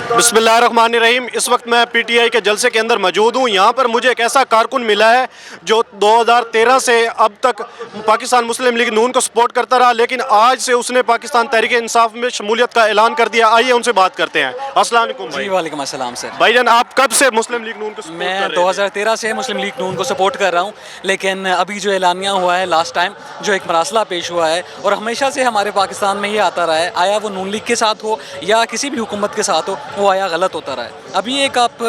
بسم اللہ الرحمن الرحیم. اس وقت میں پی ٹی آئی کے جلسے کے اندر موجود ہوں. یہاں پر مجھے ایک ایسا کارکن ملا ہے جو 2013 سے اب تک پاکستان مسلم لیگ نون کو سپورٹ کرتا رہا، لیکن آج سے اس نے پاکستان تحریک انصاف میں شمولیت کا اعلان کر دیا. آئیے ان سے بات کرتے ہیں. السلام علیکم بھائی. جی وعلیکم السلام سر. بھائی جان، آپ کب سے مسلم لیگ نون کو سپورٹ میں کر رہے ہیں؟ 2013 سے مسلم لیگ نون کو سپورٹ کر رہا ہوں، لیکن ابھی جو اعلانیہ ہوا ہے لاسٹ ٹائم، جو ایک مراسلہ پیش ہوا ہے اور ہمیشہ سے ہمارے پاکستان میں یہ آتا رہا ہے، آیا وہ نون لیگ کے ساتھ ہو یا کسی بھی حکومت کے ساتھ ہو، وہ آیا غلط ہوتا رہا ہے. ابھی ایک آپ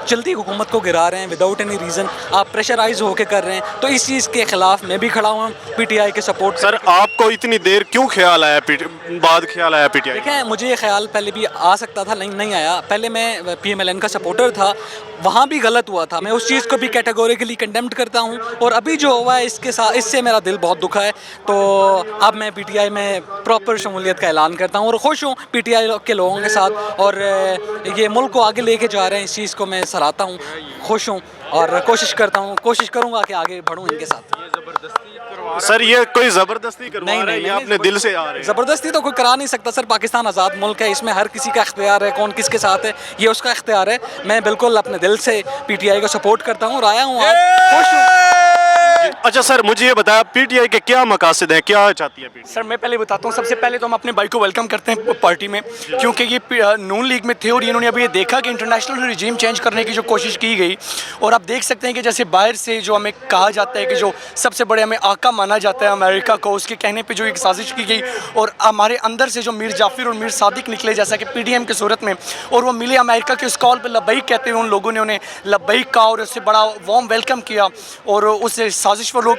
چلتی حکومت کو گرا رہے ہیں وداؤٹ اینی ریزن، آپ پریشرائز ہو کے کر رہے ہیں، تو اس چیز کے خلاف میں بھی کھڑا ہوں پی ٹی آئی کے سپورٹ. سر، آپ کو اتنی دیر کیوں خیال آیا بعد خیال آیا پی ٹی آئی؟ دیکھیں، مجھے یہ خیال پہلے بھی آ سکتا تھا، نہیں آیا. پہلے میں پی ایم ایل این کا سپورٹر تھا، وہاں بھی غلط ہوا تھا، میں اس چیز کو بھی کیٹیگوریکلی کنڈیمڈ کرتا ہوں. اور ابھی جو ہوا ہے اس سے میرا دل بہت دکھا ہے. تو اب میں پی ٹی آئی میں پراپر شمولیت کا اعلان کرتا ہوں اور خوش ہوں پی ٹی آئی کے لوگوں کے ساتھ، اور یہ ملک کو آگے لے کے جا رہے ہیں. اس چیز کو میں سراہتا ہوں، خوش ہوں اور کوشش کروں گا کہ آگے بڑھوں ان کے ساتھ. سر، یہ کوئی زبردستی کروا رہا ہے یا اپنے دل سے آ رہے ہیں؟ زبردستی تو کوئی کرا نہیں سکتا سر. پاکستان آزاد ملک ہے، اس میں ہر کسی کا اختیار ہے کون کس کے ساتھ ہے، یہ اس کا اختیار ہے. میں بالکل اپنے دل سے پی ٹی آئی کو سپورٹ کرتا ہوں اور آیا ہوں آج خوش ہوں. اچھا سر، مجھے یہ بتایا پی ٹی آئی کے کیا مقاصد ہیں، کیا چاہتی ہے پی ٹی آئی؟ سر میں پہلے بتاتا ہوں. سب سے پہلے تو ہم اپنے بھائی کو ویلکم کرتے ہیں پارٹی میں، کیونکہ یہ نون لیگ میں تھے اور انہوں نے ابھی یہ دیکھا کہ انٹرنیشنل رجیم چینج کرنے کی جو کوشش کی گئی، اور آپ دیکھ سکتے ہیں کہ جیسے باہر سے جو ہمیں کہا جاتا ہے کہ جو سب سے بڑے ہمیں آقا مانا جاتا ہے امریکہ کو، اس کے کہنے پہ جو ایک سازش کی گئی، اور ہمارے اندر سے جو میر جعفر اور میر صادق نکلے جیسا کہ پی ڈی ایم کی صورت میں، اور وہ ملے امریکہ کے اس کال پہ لبیک کہتے ہوئے ان لوگوں نے انہیں لبیک کہا اور اس سے بڑا وارم ویلکم کیا، اور اس سازش پر لوگ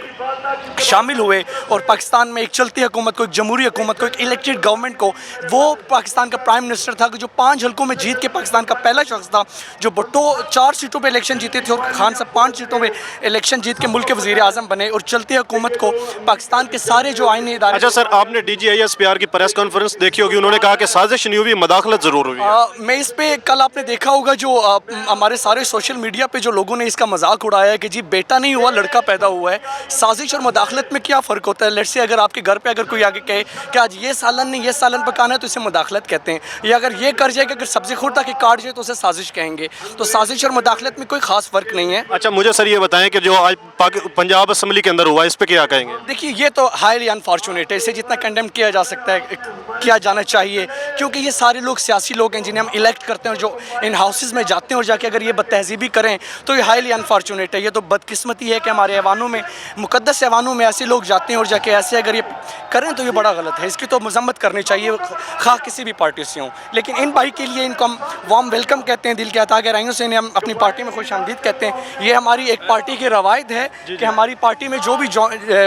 شامل ہوئے. اور پاکستان میں ایک چلتی حکومت کو، ایک جمہوری حکومت کو، ایک الیکٹڈ گورنمنٹ کو، وہ پاکستان کا پرائم منسٹر تھا کہ جو 5 حلقوں میں جیت کے پاکستان کا پہلا شخص تھا، جو بھٹو 4 سیٹوں پہ الیکشن جیتے تھے اور خان صاحب 5 سیٹوں پہ الیکشن جیت کے ملک کے وزیر اعظم بنے، اور چلتی حکومت کو پاکستان کے سارے جو آئینی ادارے. اچھا سر، آپ نے D G I S P R کی پریس کانفرنس دیکھی ہوگی، انہوں نے کہا کہ سازش نہیں ہوئی، مداخلت ضرور ہوئی ہے. میں اس پہ کل آپ نے دیکھا ہوگا جو ہمارے سارے سوشل میڈیا پہ جو لوگوں نے اس کا مذاق اڑایا ہے کہ جی بیٹا نہیں ہوا لڑکا پیدا ہوا ہے. سازش اور مداخلت میں کیا فرق ہوتا ہے؟ لیٹس سے اگر آپ کے گھر پہ اگر کوئی آگے کہے کہ آج یہ سالن نہیں یہ سالن پکانا ہے تو اسے مداخلت کہتے ہیں، یا اگر یہ کر جائے کہ اگر سبزی خورد تک کاٹ جائے تو اسے سازش کہیں گے. تو سازش اور مداخلت میں کوئی خاص فرق نہیں ہے. اچھا مجھے سر یہ بتائیں کہ جو آج پنجاب اسمبلی کے اندر ہوا، اس پہ کیا کہیں گے؟ دیکھیے، یہ تو ہائیلی انفارچونیٹ ہے، اسے جتنا کنڈیم کیا جا سکتا ہے کیا جانا چاہیے، کیونکہ یہ سارے لوگ سیاسی لوگ ہیں جنہیں ہم الیکٹ کرتے ہیں، جو ان ہاؤسز میں جاتے ہیں اور جا کے اگر یہ بد تہذیبی کریں تو یہ ہائیلی انفارچونیٹ ہے. یہ تو بدقسمتی ہے کہ ہمارے ایوانوں میں، مقدس ایوانوں میں ایسے لوگ جاتے ہیں اور جا کے ایسے اگر یہ کریں تو یہ بڑا غلط ہے. اس کی تو مذمت کرنی چاہیے خواہ کسی بھی پارٹی سے ہوں. لیکن ان بھائی کے لیے ان کو ہم وارم ویلکم کہتے ہیں، دل کے عطا گہرائیوں سے انہیں ہم اپنی پارٹی میں خوش آمدید کہتے ہیں. یہ ہماری ایک پارٹی کی روایت ہے کہ ہماری پارٹی میں جو بھی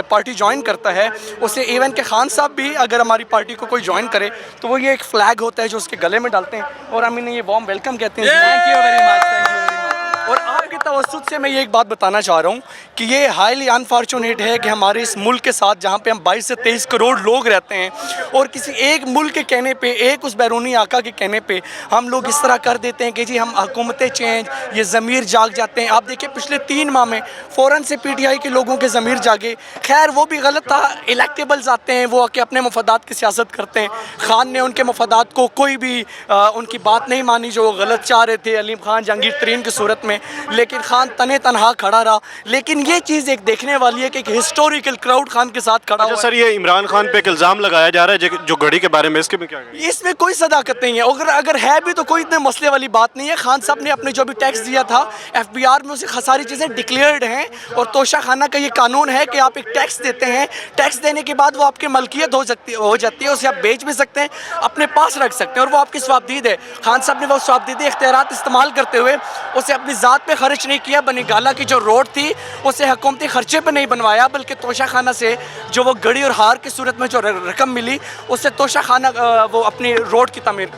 پارٹی جوائن کرتا ہے اسے، ایون کہ خان صاحب بھی اگر ہماری پارٹی کو کوئی جوائن کرے تو وہ یہ ایک فلیگ ہوتا ہے جو اس کے گلے میں ڈالتے ہیں اور ہم انہیں یہ وارم ویلکم کہتے ہیں. Thank you very much, thank you very much. اور آپ کے توسط سے میں یہ ایک بات بتانا چاہ رہا ہوں کہ یہ ہائیلی انفارچونیٹ ہے کہ ہمارے اس ملک کے ساتھ جہاں پہ ہم 22 سے 23 کروڑ لوگ رہتے ہیں اور کسی ایک ملک کے کہنے پہ، ایک اس بیرونی آقا کے کہنے پہ ہم لوگ اس طرح کر دیتے ہیں کہ جی ہم حکومتیں چینج، یہ ضمیر جاگ جاتے ہیں. آپ دیکھیں پچھلے 3 ماہ میں فوراً سے پی ٹی آئی کے لوگوں کے ضمیر جاگے. خیر وہ بھی غلط تھا، الیکٹیبلز آتے ہیں، وہ کہ اپنے مفادات کی سیاست کرتے ہیں. خان نے ان کے مفادات کو کوئی بھی ان کی بات نہیں مانی جو غلط چاہ رہے تھے علیم خان جہانگیر ترین کی صورت میں، لیکن خان تنے تنہا کھڑا رہا. لیکن یہ چیز ایک دیکھنے والی ہے کہ ایک ہسٹوریکل کراؤڈ خان کے ساتھ کھڑا ہوا ہے. سر، یہ عمران خان پہ ایک الزام لگایا جا رہا ہے جو گھڑی کے بارے میں، اس کے میں کیا کہیں گے؟ اس میں کوئی صداقت نہیں ہے، اگر ہے بھی تو کوئی اتنے مسئلے والی بات نہیں ہے. خان صاحب نے اپنے جو بھی ٹیکس دیا تھا ایف بی آر میں، اسے ساری چیزیں ڈکلیئرڈ ہیں، اور توشہ خانہ کا یہ قانون ہے کہ آپ ایک ٹیکس دیتے ہیں، ٹیکس دینے کے بعد وہ آپ کی ملکیت ہو جاتی ہے، اسے آپ بیچ بھی سکتے ہیں، اپنے پاس رکھ سکتے ہیں، اور وہ آپ کی ثوابدید ہے. خان صاحب نے وہ ثوابدیدی اختیارات استعمال کرتے ہوئے اسے اپنی ذات پہ خرچ نہیں کیا. بنی گالا کی جو روڈ تھی اسے حکومتی خرچے پہ نہیں بنوایا، بلکہ توشہ خانہ سے جو وہ گڑی اور ہار کی صورت میں جو رقم ملی اس سے توشہ خانہ وہ اپنی روڈ کی تعمیر